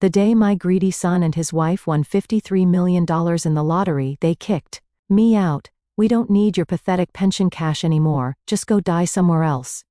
The day my greedy son and his wife won $53 million in the lottery, they kicked me out. We don't need your pathetic pension cash anymore, just go die somewhere else.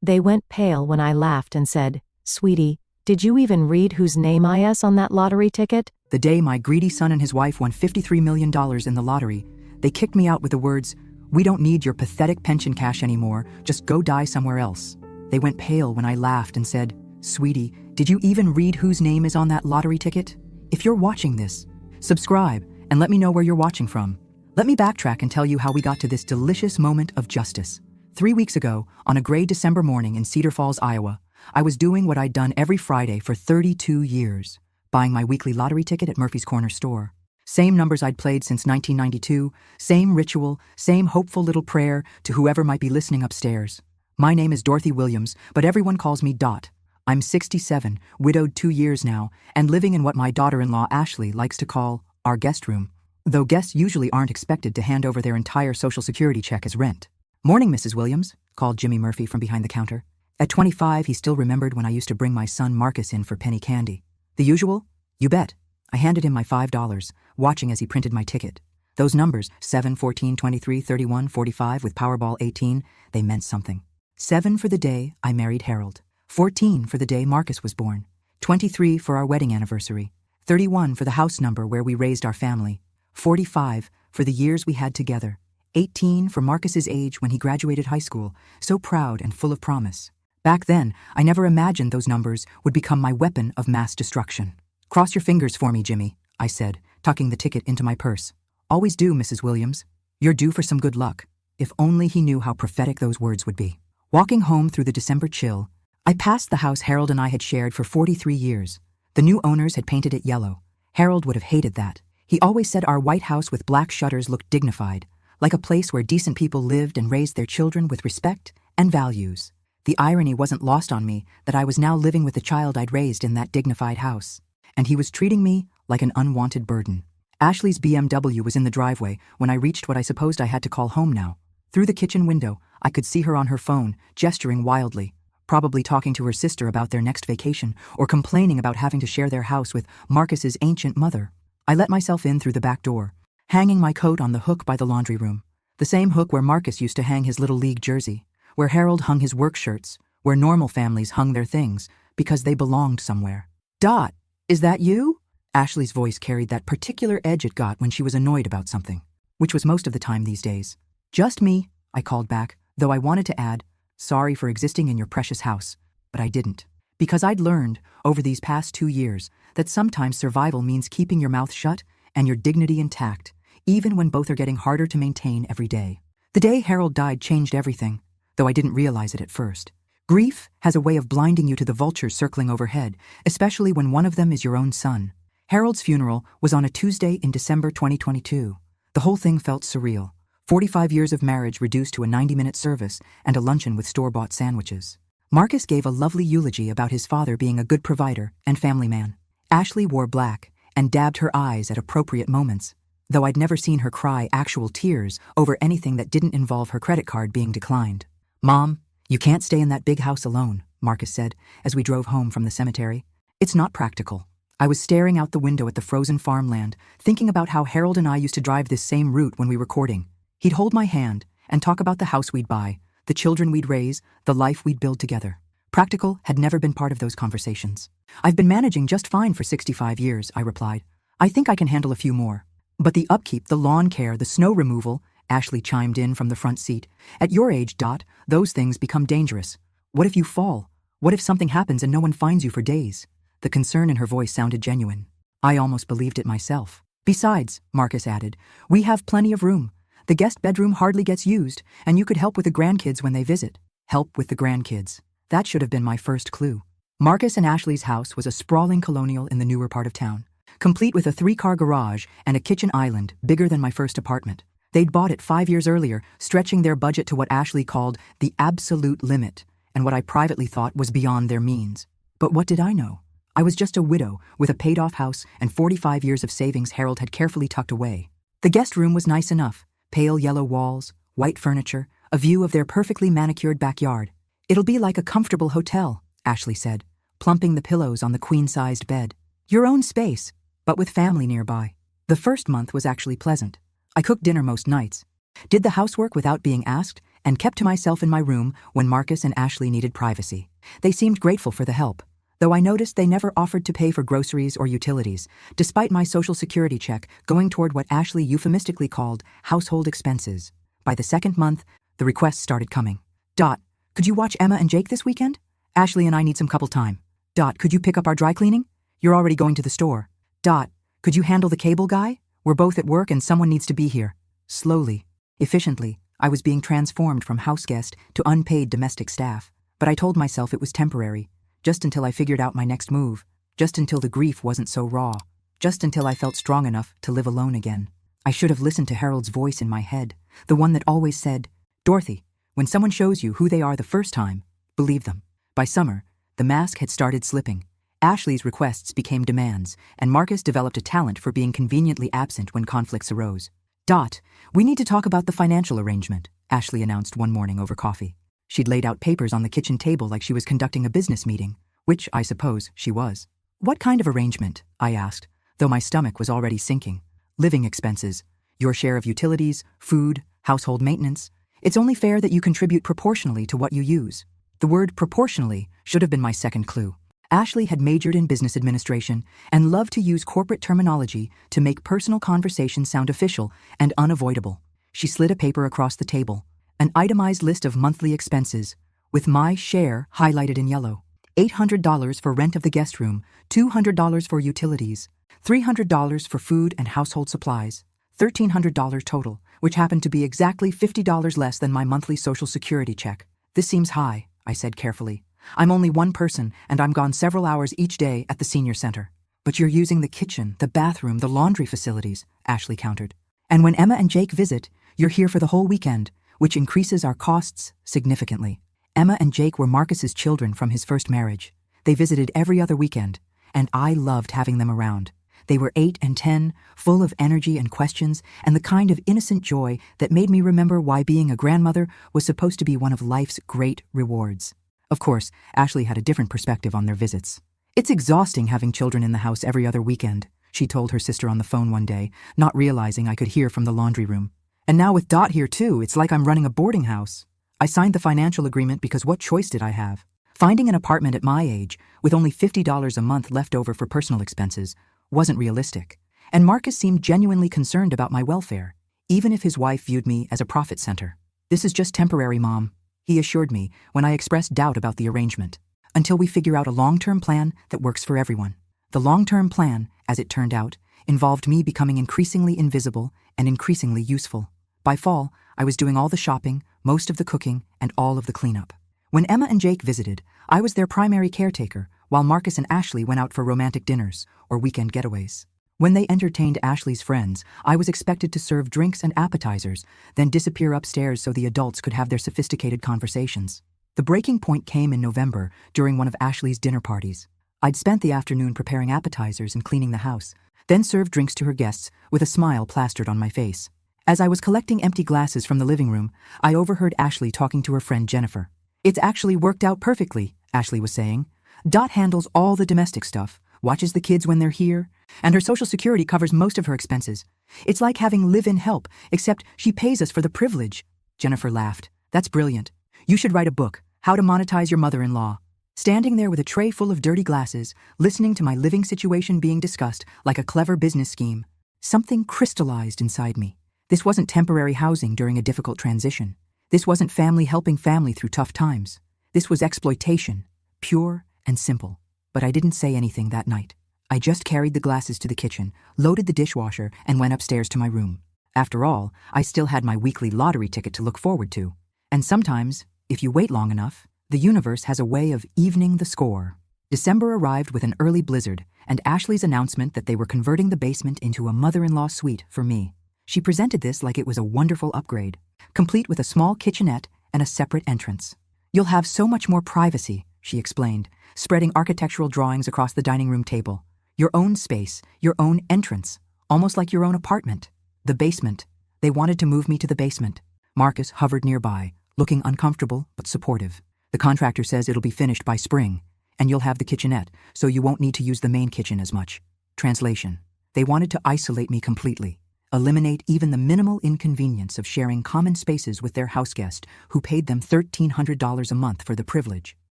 They went pale when I laughed and said, "Sweetie, did you even read whose name is on that lottery ticket?" The day my greedy son and his wife won $53 million in the lottery, they kicked me out with the words, "We don't need your pathetic pension cash anymore, just go die somewhere else." They went pale when I laughed and said, "Sweetie, did you even read whose name is on that lottery ticket?" If you're watching this, subscribe and let me know where you're watching from. Let me backtrack and tell you how we got to this delicious moment of justice. 3 weeks ago, on a gray December morning in Cedar Falls, Iowa, I was doing what I'd done every Friday for 32 years, buying my weekly lottery ticket at Murphy's Corner store. Same numbers I'd played since 1992, same ritual, same hopeful little prayer to whoever might be listening upstairs. My name is Dorothy Williams, but everyone calls me Dot. I'm 67, widowed 2 years now, and living in what my daughter-in-law Ashley likes to call our guest room, though guests usually aren't expected to hand over their entire Social Security check as rent. "Morning, Mrs. Williams," called Jimmy Murphy from behind the counter. At 25, he still remembered when I used to bring my son Marcus in for penny candy. "The usual?" "You bet." I handed him my $5, watching as he printed my ticket. Those numbers, 7, 14, 23, 31, 45 with Powerball 18, they meant something. 7 for the day I married Harold. 14 for the day Marcus was born. 23 for our wedding anniversary. 31 for the house number where we raised our family. 45 for the years we had together. 18 for Marcus's age when he graduated high school, so proud and full of promise. Back then, I never imagined those numbers would become my weapon of mass destruction. "Cross your fingers for me, Jimmy," I said, tucking the ticket into my purse. "Always do, Mrs. Williams. You're due for some good luck." If only he knew how prophetic those words would be. Walking home through the December chill, I passed the house Harold and I had shared for 43 years. The new owners had painted it yellow. Harold would have hated that. He always said our white house with black shutters looked dignified, like a place where decent people lived and raised their children with respect and values. The irony wasn't lost on me that I was now living with the child I'd raised in that dignified house, and he was treating me like an unwanted burden. Ashley's BMW was in the driveway when I reached what I supposed I had to call home now. Through the kitchen window, I could see her on her phone, gesturing wildly, probably talking to her sister about their next vacation or complaining about having to share their house with Marcus's ancient mother. I let myself in through the back door, hanging my coat on the hook by the laundry room, the same hook where Marcus used to hang his Little League jersey, where Harold hung his work shirts, where normal families hung their things because they belonged somewhere. "Dot, is that you?" Ashley's voice carried that particular edge it got when she was annoyed about something, which was most of the time these days. "Just me," I called back, though I wanted to add, "Sorry for existing in your precious house," but I didn't. Because I'd learned, over these past 2 years, that sometimes survival means keeping your mouth shut and your dignity intact, even when both are getting harder to maintain every day. The day Harold died changed everything, though I didn't realize it at first. Grief has a way of blinding you to the vultures circling overhead, especially when one of them is your own son. Harold's funeral was on a Tuesday in December 2022. The whole thing felt surreal. 45 years of marriage reduced to a 90-minute service and a luncheon with store-bought sandwiches. Marcus gave a lovely eulogy about his father being a good provider and family man. Ashley wore black and dabbed her eyes at appropriate moments, though I'd never seen her cry actual tears over anything that didn't involve her credit card being declined. "Mom, you can't stay in that big house alone," Marcus said as we drove home from the cemetery. "It's not practical." I was staring out the window at the frozen farmland, thinking about how Harold and I used to drive this same route when we were courting. He'd hold my hand and talk about the house we'd buy, the children we'd raise, the life we'd build together. Practical had never been part of those conversations. "I've been managing just fine for 65 years, I replied. "I think I can handle a few more." "But the upkeep, the lawn care, the snow removal," Ashley chimed in from the front seat. "At your age, Dot, those things become dangerous. What if you fall? What if something happens and no one finds you for days?" The concern in her voice sounded genuine. I almost believed it myself. "Besides," Marcus added, "we have plenty of room. The guest bedroom hardly gets used, and you could help with the grandkids when they visit." Help with the grandkids. That should have been my first clue. Marcus and Ashley's house was a sprawling colonial in the newer part of town, complete with a 3-car garage and a kitchen island bigger than my first apartment. They'd bought it 5 years earlier, stretching their budget to what Ashley called the absolute limit, and what I privately thought was beyond their means. But what did I know? I was just a widow with a paid-off house and 45 years of savings Harold had carefully tucked away. The guest room was nice enough. Pale yellow walls, white furniture, a view of their perfectly manicured backyard. "It'll be like a comfortable hotel," Ashley said, plumping the pillows on the queen-sized bed. Your own space, but with family nearby. The first month was actually pleasant. I cooked dinner most nights, did the housework without being asked, and kept to myself in my room when Marcus and Ashley needed privacy. They seemed grateful for the help, though I noticed they never offered to pay for groceries or utilities, despite my Social Security check going toward what Ashley euphemistically called household expenses. By the second month, the requests started coming. Dot, could you watch Emma and Jake this weekend? Ashley and I need some couple time. Dot, could you pick up our dry cleaning? You're already going to the store. Dot, could you handle the cable guy? We're both at work and someone needs to be here. Slowly, efficiently, I was being transformed from houseguest to unpaid domestic staff. But I told myself it was temporary, just until I figured out my next move, just until the grief wasn't so raw, just until I felt strong enough to live alone again. I should have listened to Harold's voice in my head, the one that always said, Dorothy, when someone shows you who they are the first time, believe them. By summer, the mask had started slipping. Ashley's requests became demands, and Marcus developed a talent for being conveniently absent when conflicts arose. Dot, we need to talk about the financial arrangement, Ashley announced one morning over coffee. She'd laid out papers on the kitchen table like she was conducting a business meeting, which I suppose she was. What kind of arrangement? I asked, though my stomach was already sinking. Living expenses, your share of utilities, food, household maintenance. It's only fair that you contribute proportionally to what you use. The word proportionally should have been my second clue. Ashley had majored in business administration and loved to use corporate terminology to make personal conversations sound official and unavoidable. She slid a paper across the table, an itemized list of monthly expenses, with my share highlighted in yellow. $800 for rent of the guest room, $200 for utilities, $300 for food and household supplies, $1,300 total, which happened to be exactly $50 less than my monthly Social Security check. This seems high, I said carefully. I'm only one person, and I'm gone several hours each day at the senior center. But you're using the kitchen, the bathroom, the laundry facilities, Ashley countered. And when Emma and Jake visit, you're here for the whole weekend, which increases our costs significantly. Emma and Jake were Marcus's children from his first marriage. They visited every other weekend, and I loved having them around. They were 8 and 10, full of energy and questions, and the kind of innocent joy that made me remember why being a grandmother was supposed to be one of life's great rewards. Of course, Ashley had a different perspective on their visits. It's exhausting having children in the house every other weekend, she told her sister on the phone one day, not realizing I could hear from the laundry room. And now with Dot here too, it's like I'm running a boarding house. I signed the financial agreement because what choice did I have? Finding an apartment at my age, with only $50 a month left over for personal expenses, wasn't realistic. And Marcus seemed genuinely concerned about my welfare, even if his wife viewed me as a profit center. This is just temporary, Mom, he assured me when I expressed doubt about the arrangement, until we figure out a long-term plan that works for everyone. The long-term plan, as it turned out, involved me becoming increasingly invisible and increasingly useful. By fall, I was doing all the shopping, most of the cooking, and all of the cleanup. When Emma and Jake visited, I was their primary caretaker, while Marcus and Ashley went out for romantic dinners or weekend getaways. When they entertained Ashley's friends, I was expected to serve drinks and appetizers, then disappear upstairs so the adults could have their sophisticated conversations. The breaking point came in November during one of Ashley's dinner parties. I'd spent the afternoon preparing appetizers and cleaning the house, then served drinks to her guests with a smile plastered on my face. As I was collecting empty glasses from the living room, I overheard Ashley talking to her friend Jennifer. It's actually worked out perfectly, Ashley was saying. Dot handles all the domestic stuff, watches the kids when they're here, and her Social Security covers most of her expenses. It's like having live-in help, except she pays us for the privilege. Jennifer laughed. That's brilliant. You should write a book, How to Monetize Your Mother-in-Law. Standing there with a tray full of dirty glasses, listening to my living situation being discussed like a clever business scheme, something crystallized inside me. This wasn't temporary housing during a difficult transition. This wasn't family helping family through tough times. This was exploitation, pure and simple. But I didn't say anything that night. I just carried the glasses to the kitchen, loaded the dishwasher, and went upstairs to my room. After all, I still had my weekly lottery ticket to look forward to. And sometimes, if you wait long enough, the universe has a way of evening the score. December arrived with an early blizzard, and Ashley's announcement that they were converting the basement into a mother-in-law suite for me. She presented this like it was a wonderful upgrade, complete with a small kitchenette and a separate entrance. You'll have so much more privacy, she explained, spreading architectural drawings across the dining room table. Your own space, your own entrance, almost like your own apartment. The basement. They wanted to move me to the basement. Marcus hovered nearby, looking uncomfortable but supportive. The contractor says it'll be finished by spring, and you'll have the kitchenette, so you won't need to use the main kitchen as much. Translation. They wanted to isolate me completely, eliminate even the minimal inconvenience of sharing common spaces with their houseguest who paid them $1,300 a month for the privilege.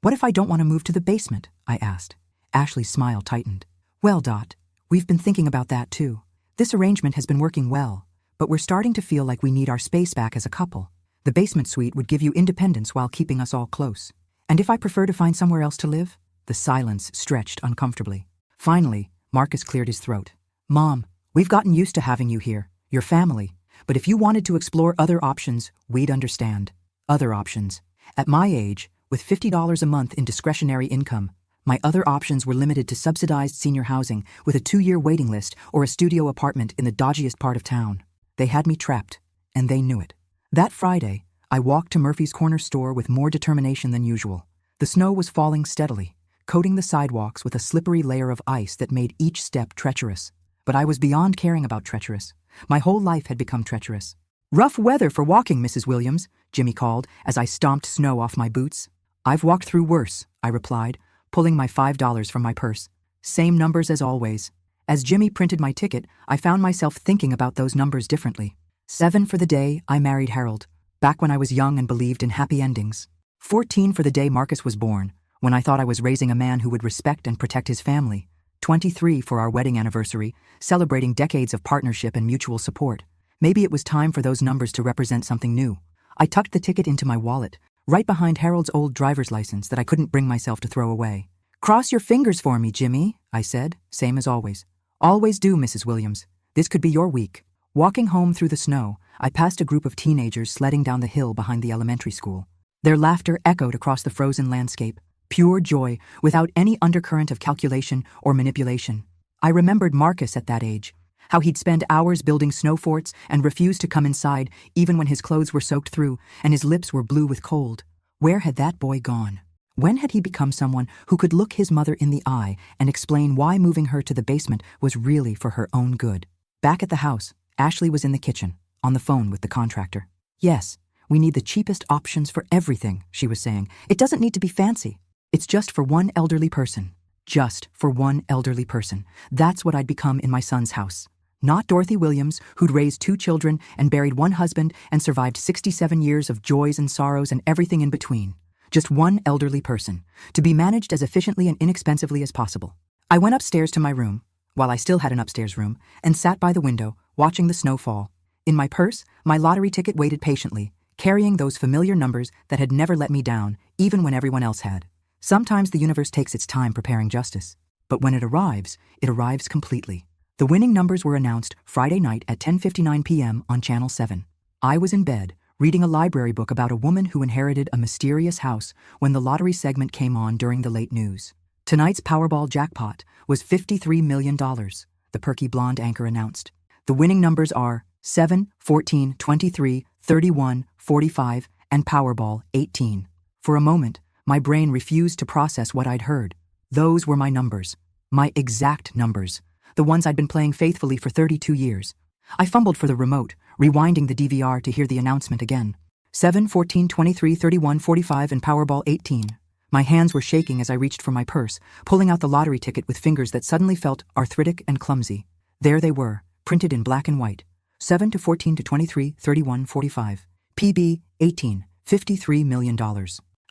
What if I don't want to move to the basement? I asked. Ashley's smile tightened. Well, Dot, we've been thinking about that too. This arrangement has been working well, but we're starting to feel like we need our space back as a couple. The basement suite would give you independence while keeping us all close. And if I prefer to find somewhere else to live? The silence stretched uncomfortably. Finally, Marcus cleared his throat. Mom, we've gotten used to having you here, your family, but if you wanted to explore other options, we'd understand. Other options. At my age, with $50 a month in discretionary income, my other options were limited to subsidized senior housing with a 2-year waiting list or a studio apartment in the dodgiest part of town. They had me trapped, and they knew it. That Friday, I walked to Murphy's Corner store with more determination than usual. The snow was falling steadily, coating the sidewalks with a slippery layer of ice that made each step treacherous. But I was beyond caring about treacherous. My whole life had become treacherous. Rough weather for walking, Mrs. Williams, Jimmy called as I stomped snow off my boots. I've walked through worse, I replied, pulling my $5 from my purse. Same numbers as always. As Jimmy printed my ticket, I found myself thinking about those numbers differently. 7 for the day I married Harold, back when I was young and believed in happy endings. 14 for the day Marcus was born, when I thought I was raising a man who would respect and protect his family. 23 for our wedding anniversary, celebrating decades of partnership and mutual support. Maybe it was time for those numbers to represent something new. I tucked the ticket into my wallet, right behind Harold's old driver's license that I couldn't bring myself to throw away. Cross your fingers for me, Jimmy, I said, same as always. Always do, Mrs. Williams. This could be your week. Walking home through the snow, I passed a group of teenagers sledding down the hill behind the elementary school. Their laughter echoed across the frozen landscape. Pure joy, without any undercurrent of calculation or manipulation. I remembered Marcus at that age, how he'd spend hours building snow forts and refuse to come inside even when his clothes were soaked through and his lips were blue with cold. Where had that boy gone? When had he become someone who could look his mother in the eye and explain why moving her to the basement was really for her own good? Back at the house, Ashley was in the kitchen, on the phone with the contractor. Yes, we need the cheapest options for everything, she was saying. It doesn't need to be fancy. It's just for one elderly person. Just for one elderly person. That's what I'd become in my son's house. Not Dorothy Williams, who'd raised 2 children and buried 1 husband and survived 67 years of joys and sorrows and everything in between. Just one elderly person, to be managed as efficiently and inexpensively as possible. I went upstairs to my room, while I still had an upstairs room, and sat by the window, watching the snow fall. In my purse, my lottery ticket waited patiently, carrying those familiar numbers that had never let me down, even when everyone else had. Sometimes the universe takes its time preparing justice, but when it arrives completely. The winning numbers were announced Friday night at 10:59 p.m. on Channel 7. I was in bed, reading a library book about a woman who inherited a mysterious house when the lottery segment came on during the late news. Tonight's Powerball jackpot was $53 million, the perky blonde anchor announced. The winning numbers are 7, 14, 23, 31, 45, and Powerball 18. For a moment, my brain refused to process what I'd heard. Those were my numbers. My exact numbers. The ones I'd been playing faithfully for 32 years. I fumbled for the remote, rewinding the DVR to hear the announcement again. 7, 14, 23, 31, 45, and Powerball 18. My hands were shaking as I reached for my purse, pulling out the lottery ticket with fingers that suddenly felt arthritic and clumsy. There they were, printed in black and white. 7 to 14 to 23, 31, 45. PB 18, $53 million.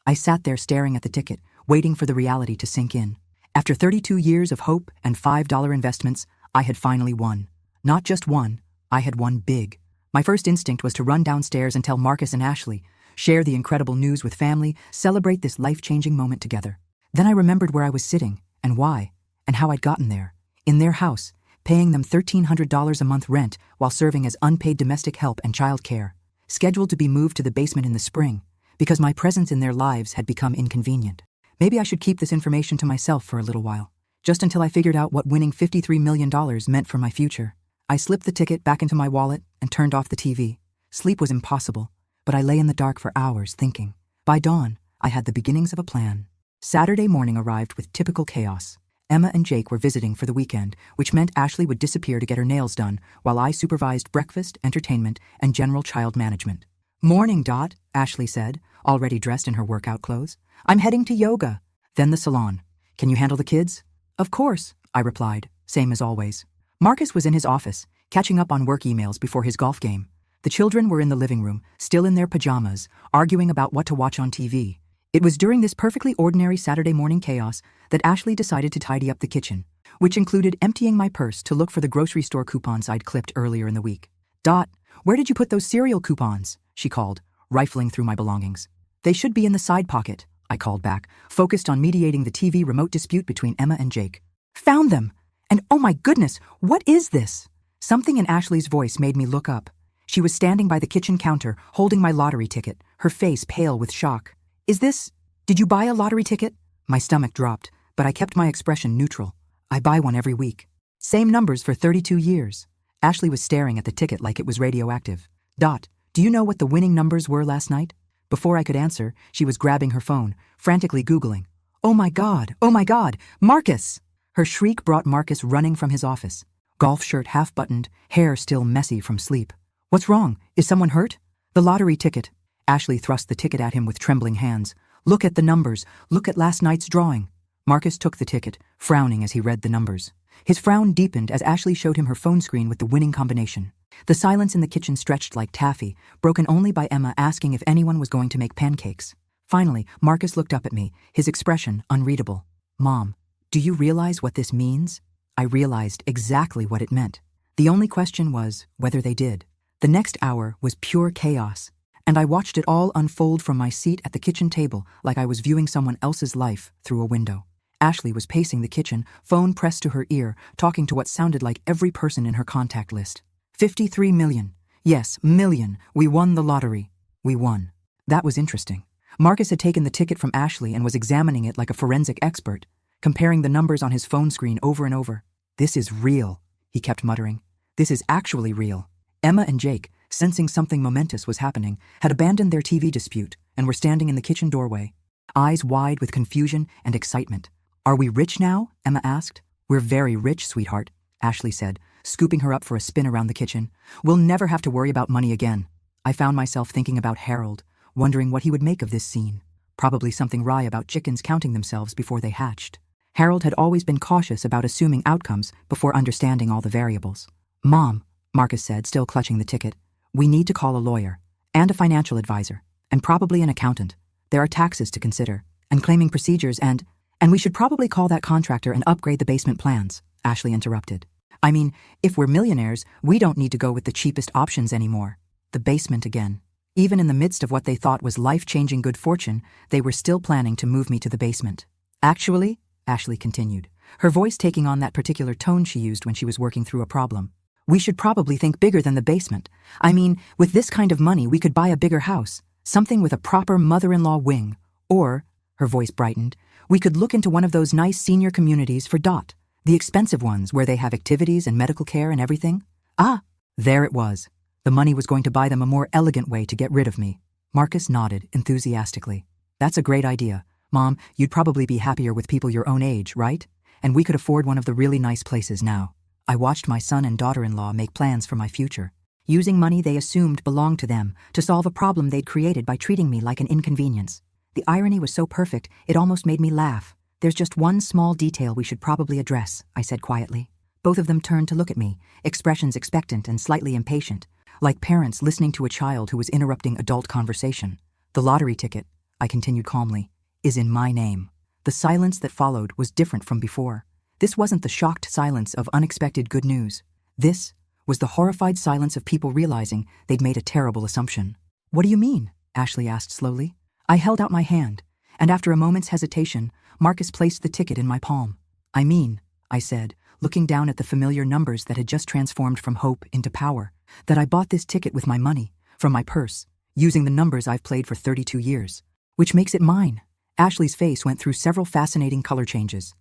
I sat there staring at the ticket, waiting for the reality to sink in. After 32 years of hope and $5 investments, I had finally won. Not just won, I had won big. My first instinct was to run downstairs and tell Marcus and Ashley, share the incredible news with family, celebrate this life-changing moment together. Then I remembered where I was sitting, and why, and how I'd gotten there. In their house, paying them $1,300 a month rent while serving as unpaid domestic help and child care, scheduled to be moved to the basement in the spring, because my presence in their lives had become inconvenient. Maybe I should keep this information to myself for a little while, just until I figured out what winning $53 million meant for my future. I slipped the ticket back into my wallet and turned off the TV. Sleep was impossible, but I lay in the dark for hours thinking. By dawn, I had the beginnings of a plan. Saturday morning arrived with typical chaos. Emma and Jake were visiting for the weekend, which meant Ashley would disappear to get her nails done while I supervised breakfast, entertainment, and general child management. "Morning, Dot," Ashley said, already dressed in her workout clothes. "I'm heading to yoga." Then the salon. Can you handle the kids? Of course, I replied, same as always. Marcus was in his office, catching up on work emails before his golf game. The children were in the living room, still in their pajamas, arguing about what to watch on TV. It was during this perfectly ordinary Saturday morning chaos that Ashley decided to tidy up the kitchen, which included emptying my purse to look for the grocery store coupons I'd clipped earlier in the week. Dot, where did you put those cereal coupons? She called, rifling through my belongings. They should be in the side pocket, I called back, focused on mediating the TV remote dispute between Emma and Jake. Found them! And oh my goodness, what is this? Something in Ashley's voice made me look up. She was standing by the kitchen counter, holding my lottery ticket, her face pale with shock. Did you buy a lottery ticket? My stomach dropped, but I kept my expression neutral. I buy one every week. Same numbers for 32 years. Ashley was staring at the ticket like it was radioactive. Dot, do you know what the winning numbers were last night? Before I could answer, she was grabbing her phone, frantically Googling. Oh my God, Marcus! Her shriek brought Marcus running from his office. Golf shirt half buttoned, hair still messy from sleep. What's wrong? Is someone hurt? The lottery ticket. Ashley thrust the ticket at him with trembling hands. Look at the numbers. Look at last night's drawing. Marcus took the ticket, frowning as he read the numbers. His frown deepened as Ashley showed him her phone screen with the winning combination. The silence in the kitchen stretched like taffy, broken only by Emma asking if anyone was going to make pancakes. Finally, Marcus looked up at me, his expression unreadable. Mom, do you realize what this means? I realized exactly what it meant. The only question was whether they did. The next hour was pure chaos, and I watched it all unfold from my seat at the kitchen table like I was viewing someone else's life through a window. Ashley was pacing the kitchen, phone pressed to her ear, talking to what sounded like every person in her contact list. 53 million. Yes, million. We won the lottery. We won. That was interesting. Marcus had taken the ticket from Ashley and was examining it like a forensic expert, comparing the numbers on his phone screen over and over. This is real, he kept muttering. This is actually real. Emma and Jake, sensing something momentous was happening, had abandoned their TV dispute and were standing in the kitchen doorway, eyes wide with confusion and excitement. Are we rich now? Emma asked. We're very rich, sweetheart, Ashley said, scooping her up for a spin around the kitchen. We'll never have to worry about money again. I found myself thinking about Harold, wondering what he would make of this scene. Probably something wry about chickens counting themselves before they hatched. Harold had always been cautious about assuming outcomes before understanding all the variables. Mom, Marcus said, still clutching the ticket, we need to call a lawyer, and a financial advisor, and probably an accountant. There are taxes to consider, and claiming procedures, and we should probably call that contractor and upgrade the basement plans, Ashley interrupted. I mean, if we're millionaires, we don't need to go with the cheapest options anymore. The basement again. Even in the midst of what they thought was life-changing good fortune, they were still planning to move me to the basement. Actually, Ashley continued, her voice taking on that particular tone she used when she was working through a problem. We should probably think bigger than the basement. I mean, with this kind of money, we could buy a bigger house, something with a proper mother-in-law wing. Or, her voice brightened, we could look into one of those nice senior communities for Dot, the expensive ones where they have activities and medical care and everything. Ah, there it was. The money was going to buy them a more elegant way to get rid of me. Marcus nodded enthusiastically. That's a great idea. Mom, you'd probably be happier with people your own age, right? And we could afford one of the really nice places now. I watched my son and daughter-in-law make plans for my future, using money they assumed belonged to them to solve a problem they'd created by treating me like an inconvenience. The irony was so perfect, it almost made me laugh. There's just one small detail we should probably address, I said quietly. Both of them turned to look at me, expressions expectant and slightly impatient, like parents listening to a child who was interrupting adult conversation. The lottery ticket, I continued calmly, is in my name. The silence that followed was different from before. This wasn't the shocked silence of unexpected good news. This was the horrified silence of people realizing they'd made a terrible assumption. What do you mean? Ashley asked slowly. I held out my hand, and after a moment's hesitation, Marcus placed the ticket in my palm. I mean, I said, looking down at the familiar numbers that had just transformed from hope into power, that I bought this ticket with my money, from my purse, using the numbers I've played for 32 years, which makes it mine. Ashley's face went through several fascinating color changes.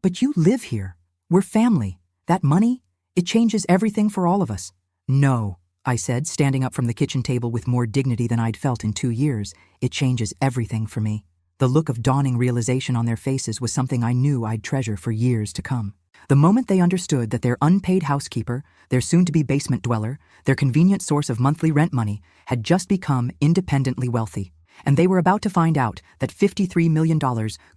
But you live here. We're family. That money, it changes everything for all of us. No, I said, standing up from the kitchen table with more dignity than I'd felt in 2 years. It changes everything for me. The look of dawning realization on their faces was something I knew I'd treasure for years to come. The moment they understood that their unpaid housekeeper, their soon-to-be basement dweller, their convenient source of monthly rent money, had just become independently wealthy. And they were about to find out that $53 million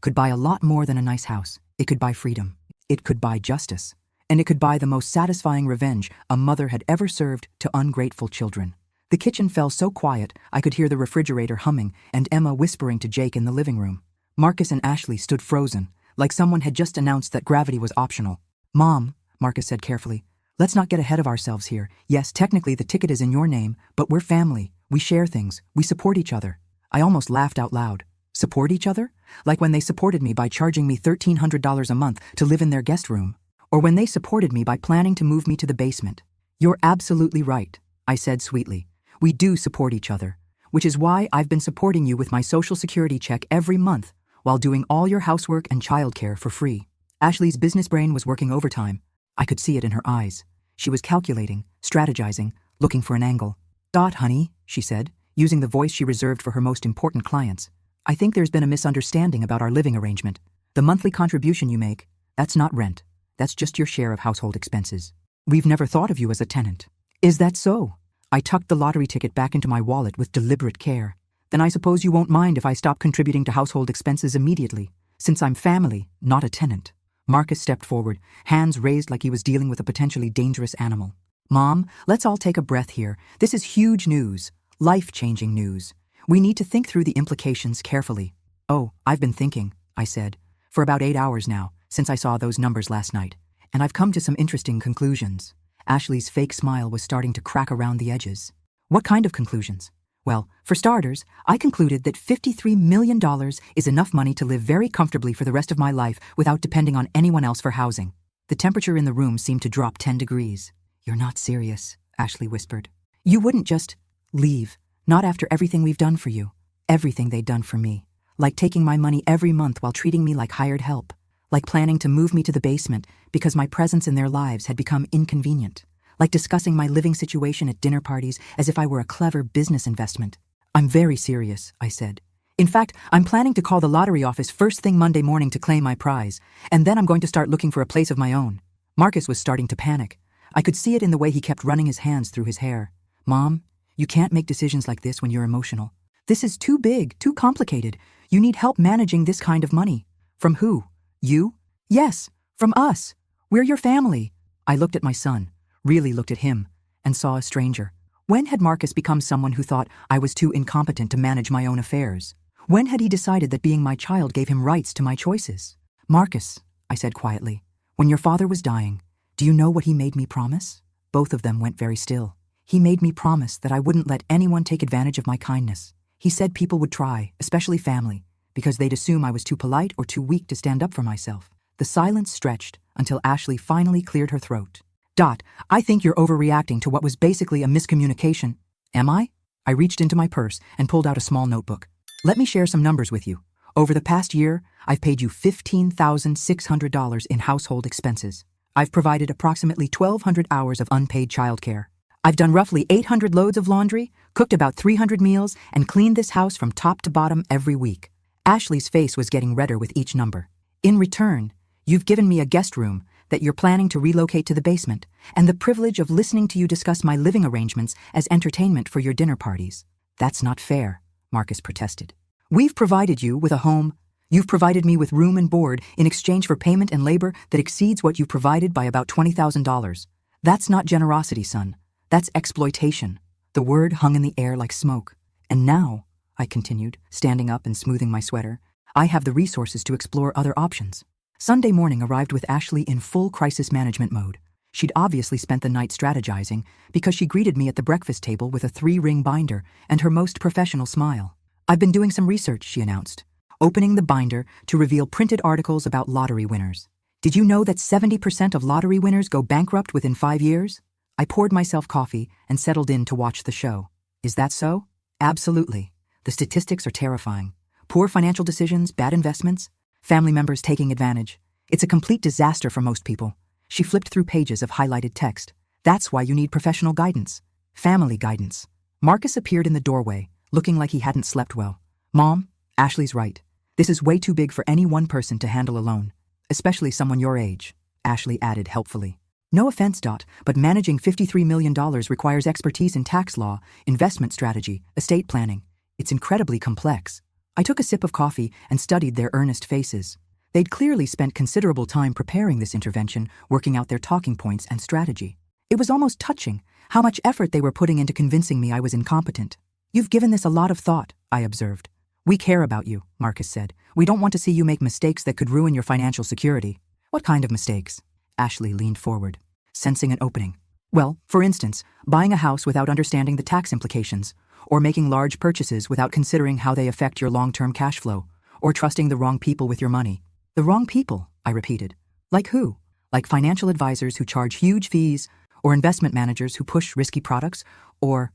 could buy a lot more than a nice house. It could buy freedom. It could buy justice. And it could buy the most satisfying revenge a mother had ever served to ungrateful children. The kitchen fell so quiet I could hear the refrigerator humming and Emma whispering to Jake in the living room. Marcus and Ashley stood frozen, like someone had just announced that gravity was optional. "Mom," Marcus said carefully, "let's not get ahead of ourselves here. Yes, technically the ticket is in your name, but we're family. We share things. We support each other." I almost laughed out loud. Support each other? Like when they supported me by charging me $1,300 a month to live in their guest room. Or when they supported me by planning to move me to the basement. "You're absolutely right," I said sweetly. "We do support each other, which is why I've been supporting you with my Social Security check every month while doing all your housework and childcare for free." Ashley's business brain was working overtime. I could see it in her eyes. She was calculating, strategizing, looking for an angle. "Honey," she said, using the voice she reserved for her most important clients, "I think there's been a misunderstanding about our living arrangement. The monthly contribution you make, that's not rent. That's just your share of household expenses. We've never thought of you as a tenant." "Is that so?" I tucked the lottery ticket back into my wallet with deliberate care. "Then I suppose you won't mind if I stop contributing to household expenses immediately, since I'm family, not a tenant." Marcus stepped forward, hands raised like he was dealing with a potentially dangerous animal. "Mom, let's all take a breath here. This is huge news, life-changing news. We need to think through the implications carefully." "Oh, I've been thinking," I said, "for about 8 hours now, since I saw those numbers last night, and I've come to some interesting conclusions." Ashley's fake smile was starting to crack around the edges. "What kind of conclusions?" "Well, for starters, I concluded that $53 million is enough money to live very comfortably for the rest of my life without depending on anyone else for housing." The temperature in the room seemed to drop 10 degrees. "You're not serious," Ashley whispered. "You wouldn't just leave, not after everything we've done for you. Everything they'd done for me. Like taking my money every month while treating me like hired help. Like planning to move me to the basement because my presence in their lives had become inconvenient. Like discussing my living situation at dinner parties as if I were a clever business investment." "I'm very serious," I said. "In fact, I'm planning to call the lottery office first thing Monday morning to claim my prize, and then I'm going to start looking for a place of my own." Marcus was starting to panic. I could see it in the way he kept running his hands through his hair. "Mom, you can't make decisions like this when you're emotional. This is too big, too complicated. You need help managing this kind of money." "From who? You?" "Yes, from us. We're your family." I looked at my son, really looked at him, and saw a stranger. When had Marcus become someone who thought I was too incompetent to manage my own affairs? When had he decided that being my child gave him rights to my choices? "Marcus," I said quietly, "when your father was dying, do you know what he made me promise?" Both of them went very still. "He made me promise that I wouldn't let anyone take advantage of my kindness. He said people would try, especially family, because they'd assume I was too polite or too weak to stand up for myself." The silence stretched until Ashley finally cleared her throat. "I think you're overreacting to what was basically a miscommunication." "Am I?" I reached into my purse and pulled out a small notebook. "Let me share some numbers with you. Over the past year, I've paid you $15,600 in household expenses. I've provided approximately 1,200 hours of unpaid childcare. I've done roughly 800 loads of laundry, cooked about 300 meals, and cleaned this house from top to bottom every week." Ashley's face was getting redder with each number. "In return, you've given me a guest room that you're planning to relocate to the basement, and the privilege of listening to you discuss my living arrangements as entertainment for your dinner parties." "That's not fair," Marcus protested. "We've provided you with a home. You've provided me with room and board in exchange for payment and labor that exceeds what you provided by about $20,000. That's not generosity, son. That's exploitation." The word hung in the air like smoke. "And now," I continued, standing up and smoothing my sweater, "I have the resources to explore other options." Sunday morning arrived with Ashley in full crisis management mode. She'd obviously spent the night strategizing because she greeted me at the breakfast table with a 3-ring binder and her most professional smile. "I've been doing some research," she announced, opening the binder to reveal printed articles about lottery winners. "Did you know that 70% of lottery winners go bankrupt within 5 years?" I poured myself coffee and settled in to watch the show. "Is that so?" "Absolutely. The statistics are terrifying. Poor financial decisions, bad investments, family members taking advantage. It's a complete disaster for most people." She flipped through pages of highlighted text. "That's why you need professional guidance. Family guidance." Marcus appeared in the doorway, looking like he hadn't slept well. "Mom, Ashley's right. This is way too big for any one person to handle alone, especially someone your age," Ashley added helpfully. "No offense, but managing $53 million requires expertise in tax law, investment strategy, estate planning. It's incredibly complex. I took a sip of coffee and studied their earnest faces. They'd clearly spent considerable time preparing this intervention, working out their talking points and strategy. It was almost touching how much effort they were putting into convincing me I was incompetent. "You've given this a lot of thought," I observed. "We care about you," Marcus said. "We don't want to see you make mistakes that could ruin your financial security." "What kind of mistakes?" Ashley leaned forward, sensing an opening. "Well, for instance, buying a house without understanding the tax implications, or making large purchases without considering how they affect your long-term cash flow, or trusting the wrong people with your money." "The wrong people," I repeated. "Like who?" "Like financial advisors who charge huge fees, or investment managers who push risky products, or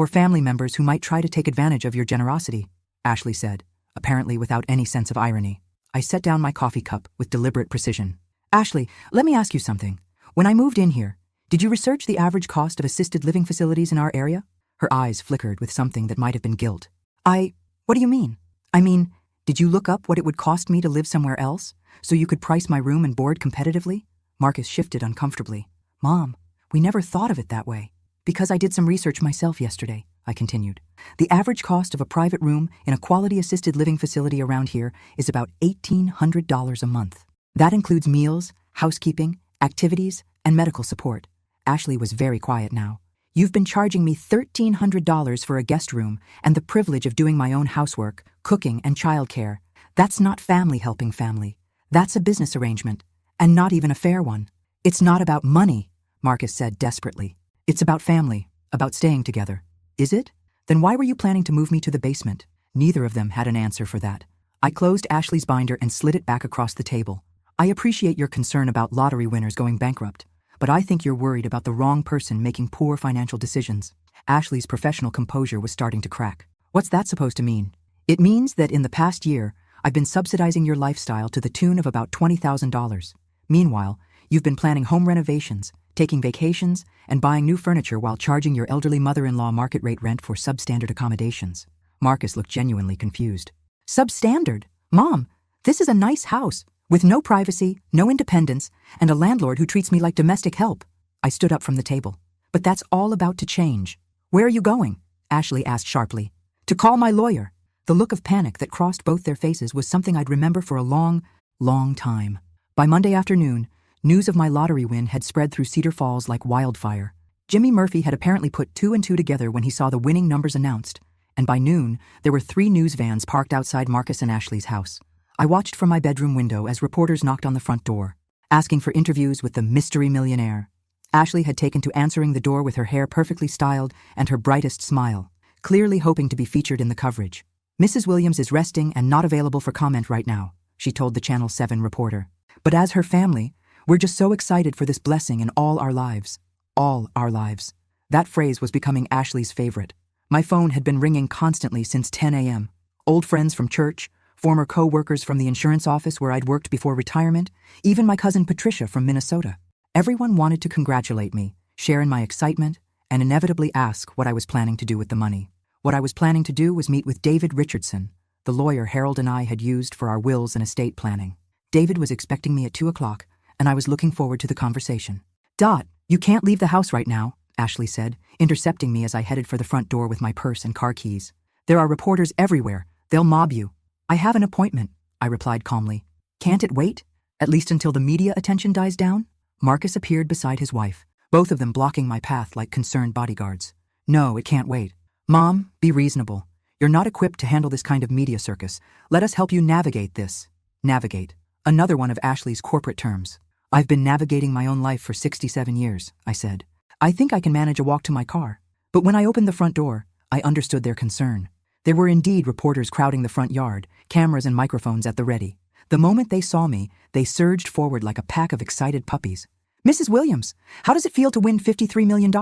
family members who might try to take advantage of your generosity," Ashley said, apparently without any sense of irony. I set down my coffee cup with deliberate precision. "Ashley, let me ask you something. When I moved in here, did you research the average cost of assisted living facilities in our area?" Her eyes flickered with something that might have been guilt. What do you mean?" "I mean, did you look up what it would cost me to live somewhere else, so you could price my room and board competitively?" Marcus shifted uncomfortably. "Mom, we never thought of it that way." "Because I did some research myself yesterday," I continued. "The average cost of a private room in a quality assisted living facility around here is about $1,800 a month. That includes meals, housekeeping, activities, and medical support." Ashley was very quiet now. "You've been charging me $1,300 for a guest room and the privilege of doing my own housework, cooking, and childcare. That's not family helping family. That's a business arrangement, and not even a fair one." "It's not about money," Marcus said desperately. "It's about family, about staying together." "Is it? Then why were you planning to move me to the basement?" Neither of them had an answer for that. I closed Ashley's binder and slid it back across the table. "I appreciate your concern about lottery winners going bankrupt, but I think you're worried about the wrong person making poor financial decisions." Ashley's professional composure was starting to crack. "What's that supposed to mean?" "It means that in the past year, I've been subsidizing your lifestyle to the tune of about $20,000. Meanwhile, you've been planning home renovations, taking vacations, and buying new furniture while charging your elderly mother-in-law market rate rent for substandard accommodations." Marcus looked genuinely confused. "Substandard? Mom, this is a nice house, with no privacy, no independence, and a landlord who treats me like domestic help." I stood up from the table. "But that's all about to change." "Where are you going?" Ashley asked sharply. "To call my lawyer." The look of panic that crossed both their faces was something I'd remember for a long, long time. By Monday afternoon, news of my lottery win had spread through Cedar Falls like wildfire. Jimmy Murphy had apparently put 2 and 2 together when he saw the winning numbers announced, and by noon, there were 3 news vans parked outside Marcus and Ashley's house. I watched from my bedroom window as reporters knocked on the front door, asking for interviews with the mystery millionaire. Ashley had taken to answering the door with her hair perfectly styled and her brightest smile, clearly hoping to be featured in the coverage. "Mrs. Williams is resting and not available for comment right now," she told the Channel 7 reporter. "But as her family, we're just so excited for this blessing in all our lives." All our lives. That phrase was becoming Ashley's favorite. My phone had been ringing constantly since 10 a.m. Old friends from church, former co-workers from the insurance office where I'd worked before retirement, even my cousin Patricia from Minnesota. Everyone wanted to congratulate me, share in my excitement, and inevitably ask what I was planning to do with the money. What I was planning to do was meet with David Richardson, the lawyer Harold and I had used for our wills and estate planning. David was expecting me at 2 o'clock, and I was looking forward to the conversation. "Dot, you can't leave the house right now," Ashley said, intercepting me as I headed for the front door with my purse and car keys. "There are reporters everywhere. They'll mob you." "I have an appointment," I replied calmly. "Can't it wait? At least until the media attention dies down?" Marcus appeared beside his wife, both of them blocking my path like concerned bodyguards. "No, it can't wait." "Mom, be reasonable. You're not equipped to handle this kind of media circus. Let us help you navigate this." Navigate. Another one of Ashley's corporate terms. "I've been navigating my own life for 67 years, I said. "I think I can manage a walk to my car." But when I opened the front door, I understood their concern. There were indeed reporters crowding the front yard, cameras and microphones at the ready. The moment they saw me, they surged forward like a pack of excited puppies. "Mrs. Williams, how does it feel to win $53 million?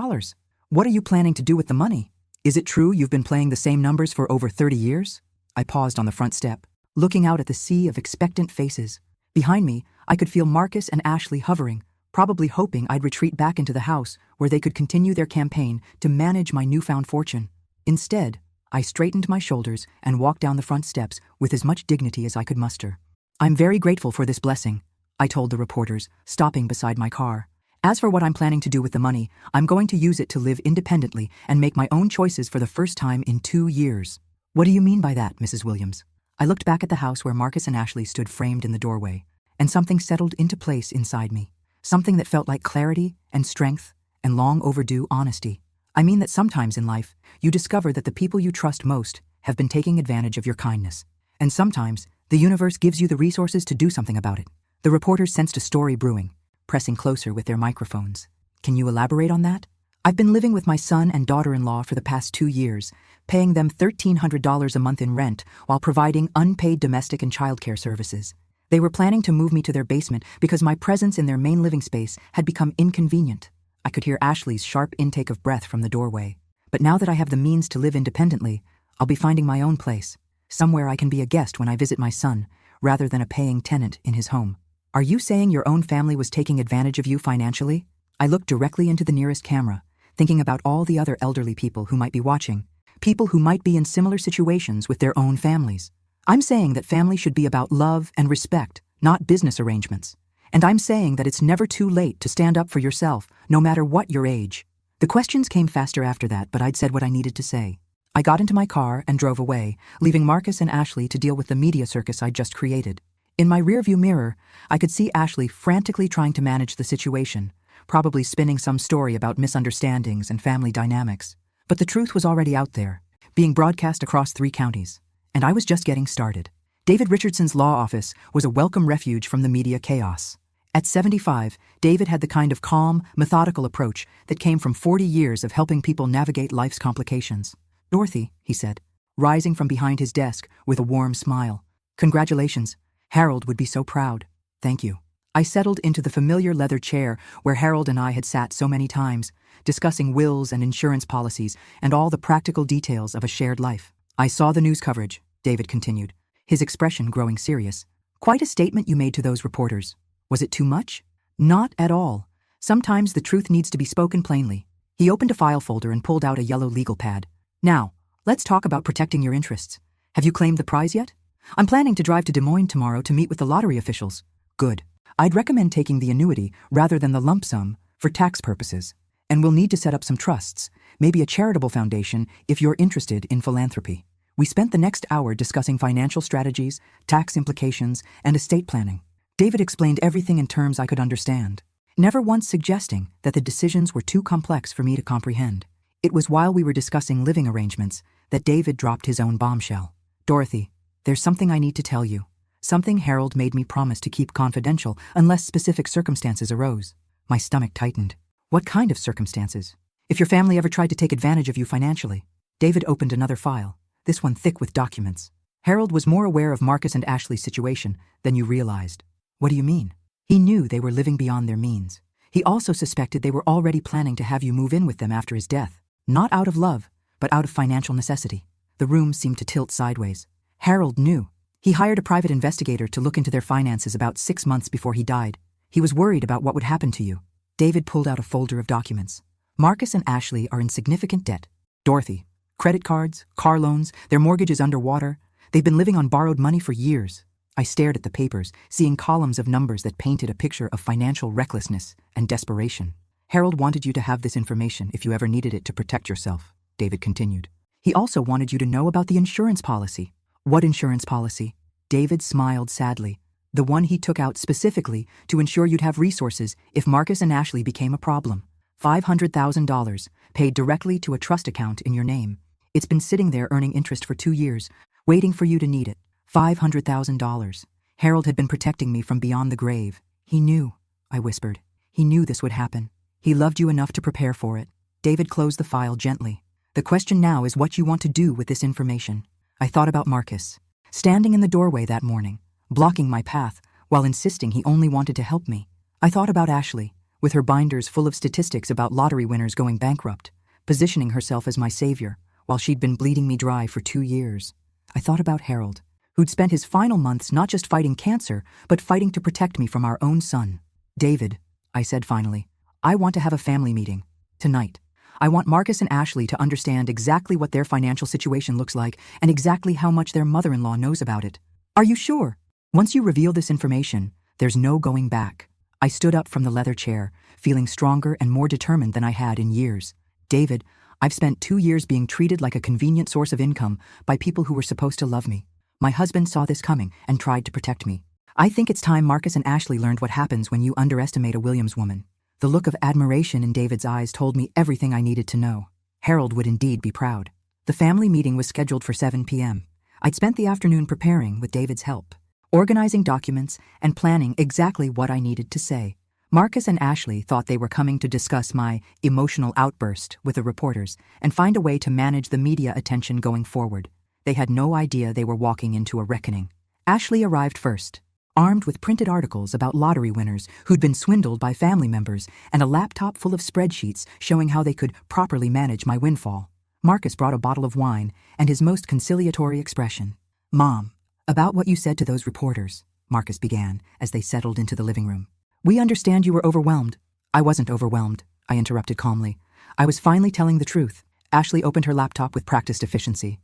What are you planning to do with the money? Is it true you've been playing the same numbers for over 30 years? I paused on the front step, looking out at the sea of expectant faces. Behind me, I could feel Marcus and Ashley hovering, probably hoping I'd retreat back into the house where they could continue their campaign to manage my newfound fortune. Instead, I straightened my shoulders and walked down the front steps with as much dignity as I could muster. "I'm very grateful for this blessing," I told the reporters, stopping beside my car. "As for what I'm planning to do with the money, I'm going to use it to live independently and make my own choices for the first time in 2 years." What do you mean by that, Mrs. Williams? I looked back at the house where Marcus and Ashley stood framed in the doorway, and something settled into place inside me. Something that felt like clarity and strength and long overdue honesty. I mean that sometimes in life, you discover that the people you trust most have been taking advantage of your kindness. And sometimes, the universe gives you the resources to do something about it. The reporters sensed a story brewing, pressing closer with their microphones. Can you elaborate on that? I've been living with my son and daughter-in-law for the past 2 years, paying them $1,300 a month in rent while providing unpaid domestic and childcare services. They were planning to move me to their basement because my presence in their main living space had become inconvenient. I could hear Ashley's sharp intake of breath from the doorway. But now that I have the means to live independently, I'll be finding my own place, somewhere I can be a guest when I visit my son, rather than a paying tenant in his home. Are you saying your own family was taking advantage of you financially? I looked directly into the nearest camera, thinking about all the other elderly people who might be watching, people who might be in similar situations with their own families. I'm saying that family should be about love and respect, not business arrangements. And I'm saying that it's never too late to stand up for yourself, no matter what your age. The questions came faster after that, but I'd said what I needed to say. I got into my car and drove away, leaving Marcus and Ashley to deal with the media circus I'd just created. In my rearview mirror, I could see Ashley frantically trying to manage the situation, probably spinning some story about misunderstandings and family dynamics. But the truth was already out there, being broadcast across 3 counties. And I was just getting started. David Richardson's law office was a welcome refuge from the media chaos. At 75, David had the kind of calm, methodical approach that came from 40 years of helping people navigate life's complications. "Dorothy," he said, rising from behind his desk with a warm smile. "Congratulations. Harold would be so proud." "Thank you." I settled into the familiar leather chair where Harold and I had sat so many times, discussing wills and insurance policies and all the practical details of a shared life. "I saw the news coverage," David continued, his expression growing serious. "Quite a statement you made to those reporters. Was it too much?" "Not at all. Sometimes the truth needs to be spoken plainly." He opened a file folder and pulled out a yellow legal pad. "Now, let's talk about protecting your interests. Have you claimed the prize yet?" "I'm planning to drive to Des Moines tomorrow to meet with the lottery officials." "Good. I'd recommend taking the annuity rather than the lump sum for tax purposes. And we'll need to set up some trusts, maybe a charitable foundation if you're interested in philanthropy." We spent the next hour discussing financial strategies, tax implications, and estate planning. David explained everything in terms I could understand, never once suggesting that the decisions were too complex for me to comprehend. It was while we were discussing living arrangements that David dropped his own bombshell. "Dorothy, there's something I need to tell you. Something Harold made me promise to keep confidential unless specific circumstances arose." My stomach tightened. "What kind of circumstances?" "If your family ever tried to take advantage of you financially." David opened another file, this one thick with documents. "Harold was more aware of Marcus and Ashley's situation than you realized." "What do you mean?" "He knew they were living beyond their means. He also suspected they were already planning to have you move in with them after his death. Not out of love, but out of financial necessity." The room seemed to tilt sideways. "Harold knew. He hired a private investigator to look into their finances about 6 months before he died. He was worried about what would happen to you." David pulled out a folder of documents. "Marcus and Ashley are in significant debt. Dorothy, credit cards, car loans, their mortgage is underwater. They've been living on borrowed money for years." I stared at the papers, seeing columns of numbers that painted a picture of financial recklessness and desperation. "Harold wanted you to have this information if you ever needed it to protect yourself," David continued. "He also wanted you to know about the insurance policy." "What insurance policy?" David smiled sadly. "The one he took out specifically to ensure you'd have resources if Marcus and Ashley became a problem. $500,000 paid directly to a trust account in your name. It's been sitting there earning interest for 2 years, waiting for you to need it. $500,000. Harold had been protecting me from beyond the grave. He knew," I whispered. "He knew this would happen. He loved you enough to prepare for it." David closed the file gently. "The question now is what you want to do with this information." I thought about Marcus, standing in the doorway that morning, blocking my path while insisting he only wanted to help me. I thought about Ashley, with her binders full of statistics about lottery winners going bankrupt, positioning herself as my savior while she'd been bleeding me dry for 2 years. I thought about Harold, who'd spent his final months not just fighting cancer, but fighting to protect me from our own son. "David," I said finally, "I want to have a family meeting. Tonight. I want Marcus and Ashley to understand exactly what their financial situation looks like and exactly how much their mother-in-law knows about it." "Are you sure?" "Once you reveal this information, there's no going back." I stood up from the leather chair, feeling stronger and more determined than I had in years. "David, I've spent 2 years being treated like a convenient source of income by people who were supposed to love me. My husband saw this coming and tried to protect me. I think it's time Marcus and Ashley learned what happens when you underestimate a Williams woman. The look of admiration in David's eyes told me everything I needed to know. Harold would indeed be proud. The family meeting was scheduled for 7 p.m. I'd spent the afternoon preparing with David's help, organizing documents and planning exactly what I needed to say. Marcus and Ashley thought they were coming to discuss my emotional outburst with the reporters and find a way to manage the media attention going forward. They had no idea they were walking into a reckoning. Ashley arrived first, armed with printed articles about lottery winners who'd been swindled by family members and a laptop full of spreadsheets showing how they could properly manage my windfall. Marcus brought a bottle of wine and his most conciliatory expression. "Mom, about what you said to those reporters," Marcus began as they settled into the living room. "We understand you were overwhelmed." "I wasn't overwhelmed," I interrupted calmly. "I was finally telling the truth." Ashley opened her laptop with practiced efficiency.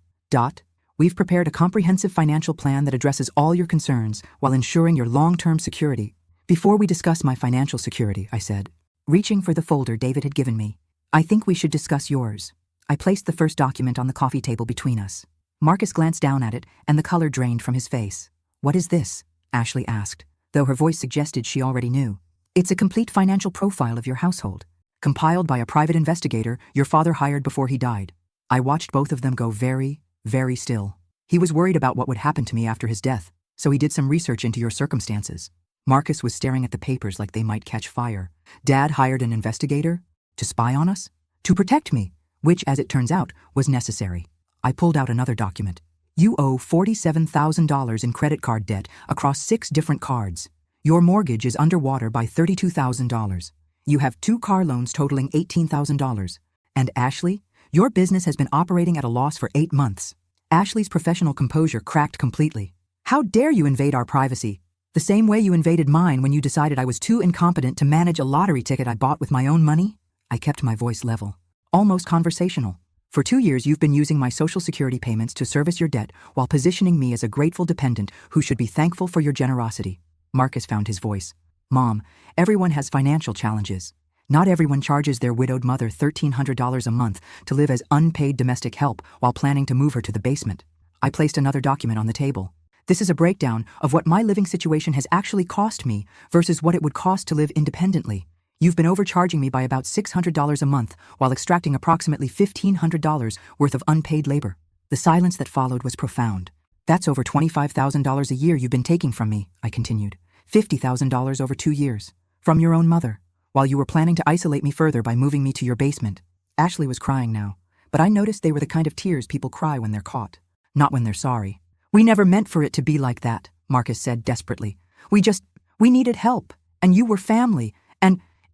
"We've prepared a comprehensive financial plan that addresses all your concerns while ensuring your long-term security." "Before we discuss my financial security," I said, reaching for the folder David had given me, "I think we should discuss yours." I placed the first document on the coffee table between us. Marcus glanced down at it and the color drained from his face. "What is this?" Ashley asked, though her voice suggested she already knew. "It's a complete financial profile of your household, compiled by a private investigator your father hired before he died." I watched both of them go very, very still. "He was worried about what would happen to me after his death, so he did some research into your circumstances." Marcus was staring at the papers like they might catch fire. "Dad hired an investigator? To spy on us? To protect me? Which, as it turns out, was necessary." I pulled out another document. "You owe $47,000 in credit card debt across 6 different cards. Your mortgage is underwater by $32,000. You have 2 car loans totaling $18,000. And Ashley, your business has been operating at a loss for 8 months. Ashley's professional composure cracked completely. "How dare you invade our privacy? The same way you invaded mine when you decided I was too incompetent to manage a lottery ticket I bought with my own money?" I kept my voice level, almost conversational. "For 2 years you've been using my Social Security payments to service your debt while positioning me as a grateful dependent who should be thankful for your generosity." Marcus found his voice. "Mom, everyone has financial challenges. Not everyone charges their widowed mother $1,300 a month to live as unpaid domestic help while planning to move her to the basement." I placed another document on the table. "This is a breakdown of what my living situation has actually cost me versus what it would cost to live independently. You've been overcharging me by about $600 a month while extracting approximately $1,500 worth of unpaid labor." The silence that followed was profound. "That's over $25,000 a year you've been taking from me," I continued. $50,000 over 2 years. From your own mother, while you were planning to isolate me further by moving me to your basement." Ashley was crying now, but I noticed they were the kind of tears people cry when they're caught, not when they're sorry. "We never meant for it to be like that," Marcus said desperately. We needed help, and you were family,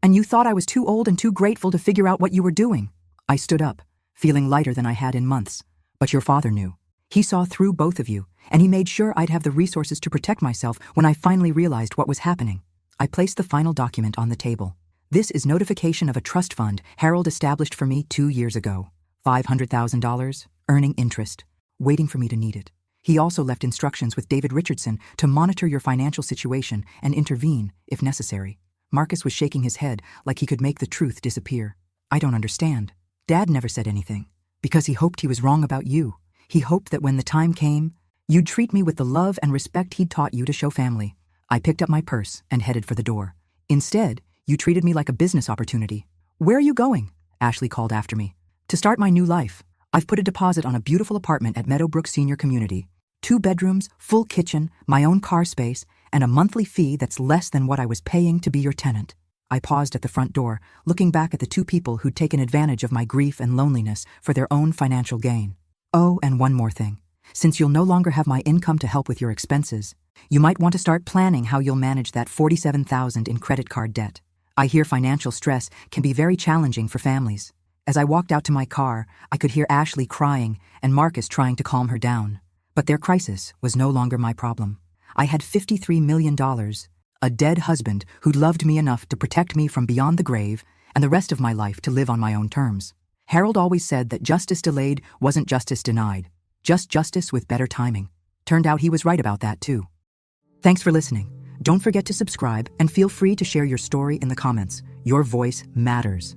and you thought I was too old and too grateful to figure out what you were doing." I stood up, feeling lighter than I had in months. "But your father knew. He saw through both of you, and he made sure I'd have the resources to protect myself when I finally realized what was happening." I placed the final document on the table. "This is notification of a trust fund Harold established for me 2 years ago. $500,000, earning interest, waiting for me to need it. He also left instructions with David Richardson to monitor your financial situation and intervene if necessary." Marcus was shaking his head like he could make the truth disappear. "I don't understand. Dad never said anything, because he hoped he was wrong about you. He hoped that when the time came, you'd treat me with the love and respect he'd taught you to show family." I picked up my purse and headed for the door. "Instead, you treated me like a business opportunity." "Where are you going?" Ashley called after me. "To start my new life. I've put a deposit on a beautiful apartment at Meadowbrook Senior Community. 2 bedrooms, full kitchen, my own car space, and a monthly fee that's less than what I was paying to be your tenant." I paused at the front door, looking back at the 2 people who'd taken advantage of my grief and loneliness for their own financial gain. "Oh, and one more thing. Since you'll no longer have my income to help with your expenses, you might want to start planning how you'll manage that $47,000 in credit card debt. I hear financial stress can be very challenging for families." As I walked out to my car, I could hear Ashley crying and Marcus trying to calm her down. But their crisis was no longer my problem. I had $53 million, a dead husband who loved me enough to protect me from beyond the grave, and the rest of my life to live on my own terms. Harold always said that justice delayed wasn't justice denied, just justice with better timing. Turned out he was right about that too. Thanks for listening. Don't forget to subscribe and feel free to share your story in the comments. Your voice matters.